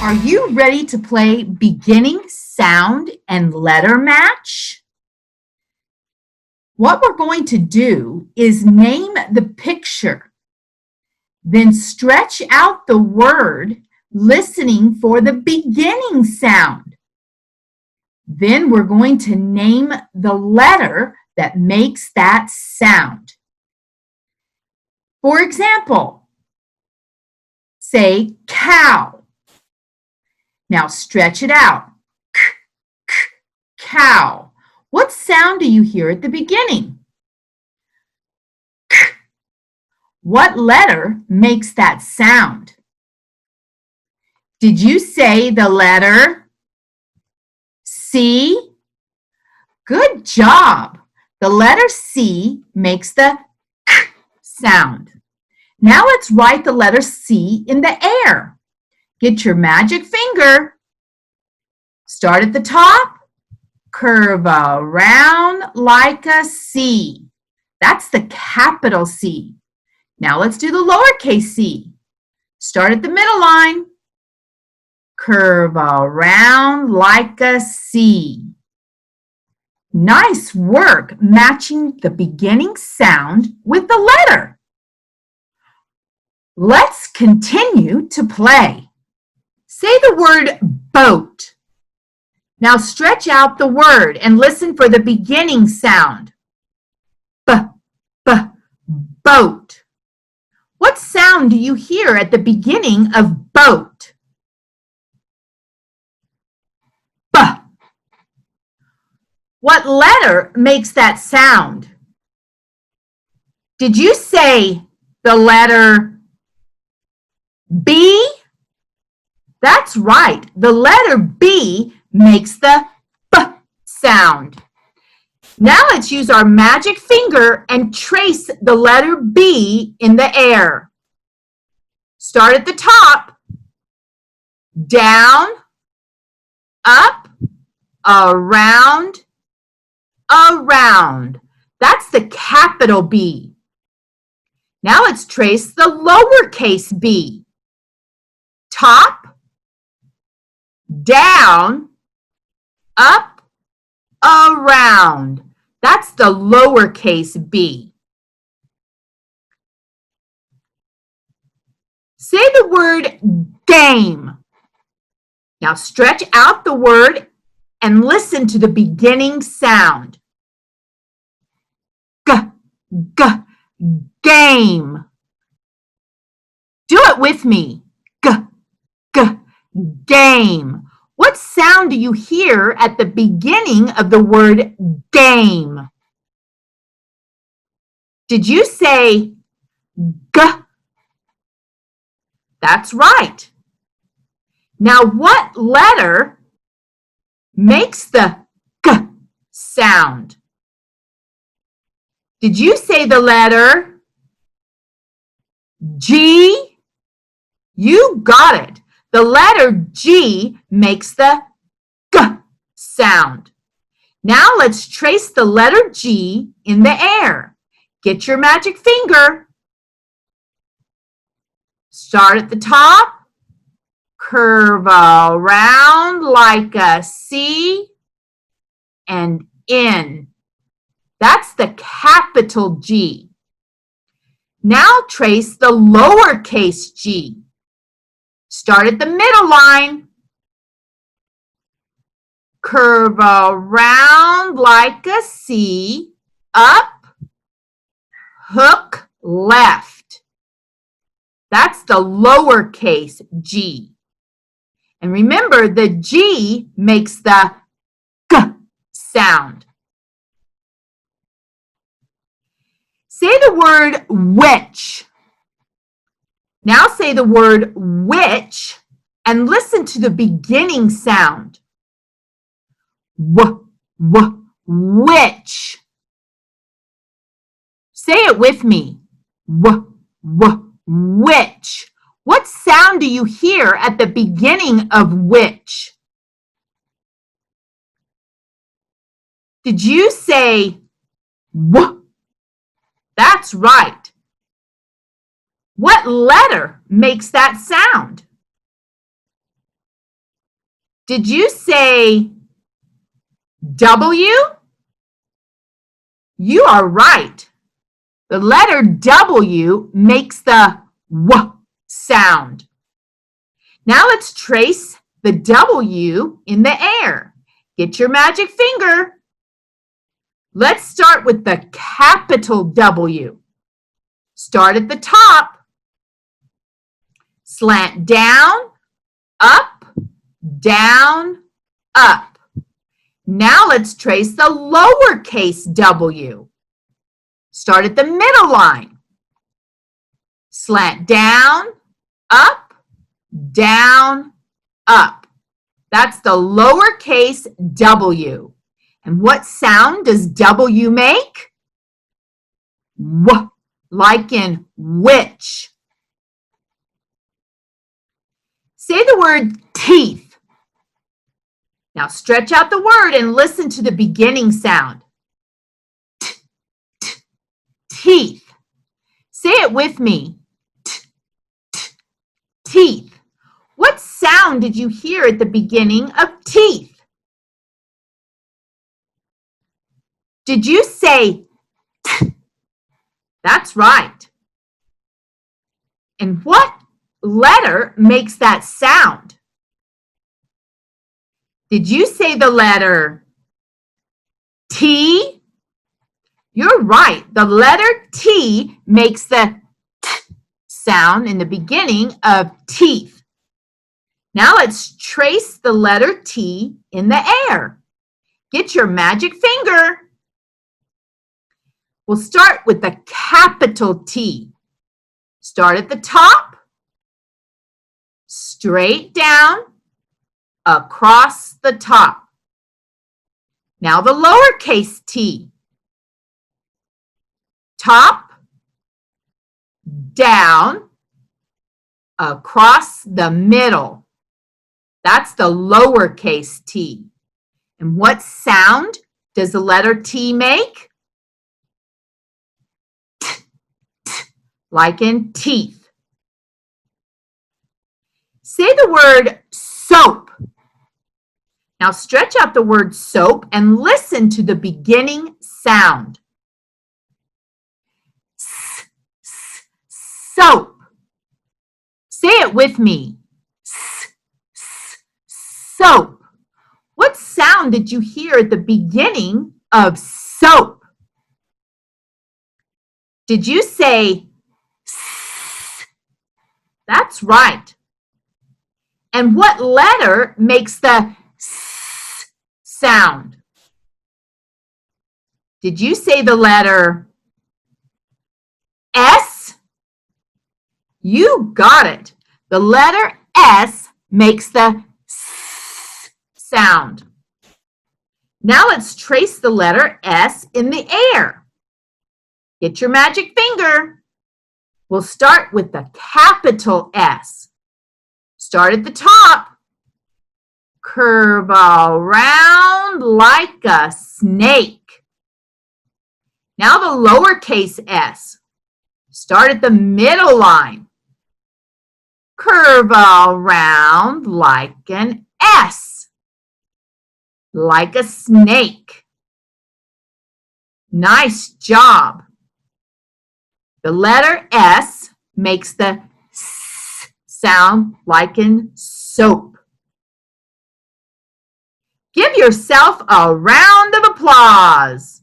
Are you ready to play beginning sound and letter match? What we're going to do is name the picture, then stretch out the word, listening for the beginning sound. Then we're going to name the letter that makes that sound. For example, say cow. Now stretch it out. K, k, cow. What sound do you hear at the beginning? K. What letter makes that sound? Did you say the letter C? Good job. The letter C makes the K sound. Now let's write the letter C in the air. Get your magic finger. Start at the top. Curve around like a C. That's the capital C. Now let's do the lowercase c. Start at the middle line. Curve around like a C. Nice work matching the beginning sound with the letter. Let's continue to play. Say the word boat. Now stretch out the word and listen for the beginning sound. B, b, boat. What sound do you hear at the beginning of boat? B. What letter makes that sound? Did you say the letter B? That's right. The letter B makes the B sound. Now let's use our magic finger and trace the letter B in the air. Start at the top, down, up, around, around. That's the capital B. Now let's trace the lowercase b. Top, down, up, around. That's the lowercase b. Say the word game. Now stretch out the word and listen to the beginning sound. G, g, game. Do it with me. G, g, game. What sound do you hear at the beginning of the word game? Did you say G? That's right. Now what letter makes the G sound? Did you say the letter G? You got it. The letter G makes the G sound. Now let's trace the letter G in the air. Get your magic finger. Start at the top. Curve around like a C and in. That's the capital G. Now trace the lowercase g. Start at the middle line. Curve around like a C, up, hook left. That's the lowercase g. And remember, the G makes the G sound. Say the word which. Now say the word which and listen to the beginning sound. W, w, which. Say it with me. W, w, which. What sound do you hear at the beginning of which? Did you say W? That's right. What letter makes that sound? Did you say W? You are right. The letter W makes the W sound. Now let's trace the W in the air. Get your magic finger. Let's start with the capital W. Start at the top. Slant down, up, down, up. Now let's trace the lowercase w. Start at the middle line. Slant down, up, down, up. That's the lowercase w. And what sound does W make? W, like in which. Say the word teeth. Now stretch out the word and listen to the beginning sound. T, t, teeth. Say it with me. T, t, teeth. What sound did you hear at the beginning of teeth? Did you say t? That's right. And what letter makes that sound? Did you say the letter T? You're right. The letter T makes the T sound in the beginning of teeth. Now let's trace the letter T in the air. Get your magic finger. We'll start with the capital T. Start at the top, straight down, across the top. Now the lowercase t. Top, down, across the middle. That's the lowercase t. And what sound does the letter T make? T, t, like in teeth. Say the word soap. Now stretch out the word soap and listen to the beginning sound. S, s, soap. Say it with me. S, s, soap. What sound did you hear at the beginning of soap? Did you say s? That's right. And what letter makes the s sound? Did you say the letter S? You got it. The letter S makes the s sound. Now let's trace the letter S in the air. Get your magic finger. We'll start with the capital S. Start at the top. Curve around like a snake. Now the lowercase s. Start at the middle line. Curve around like an S. Like a snake. Nice job. The letter S makes the S sound like in soap. Give yourself a round of applause.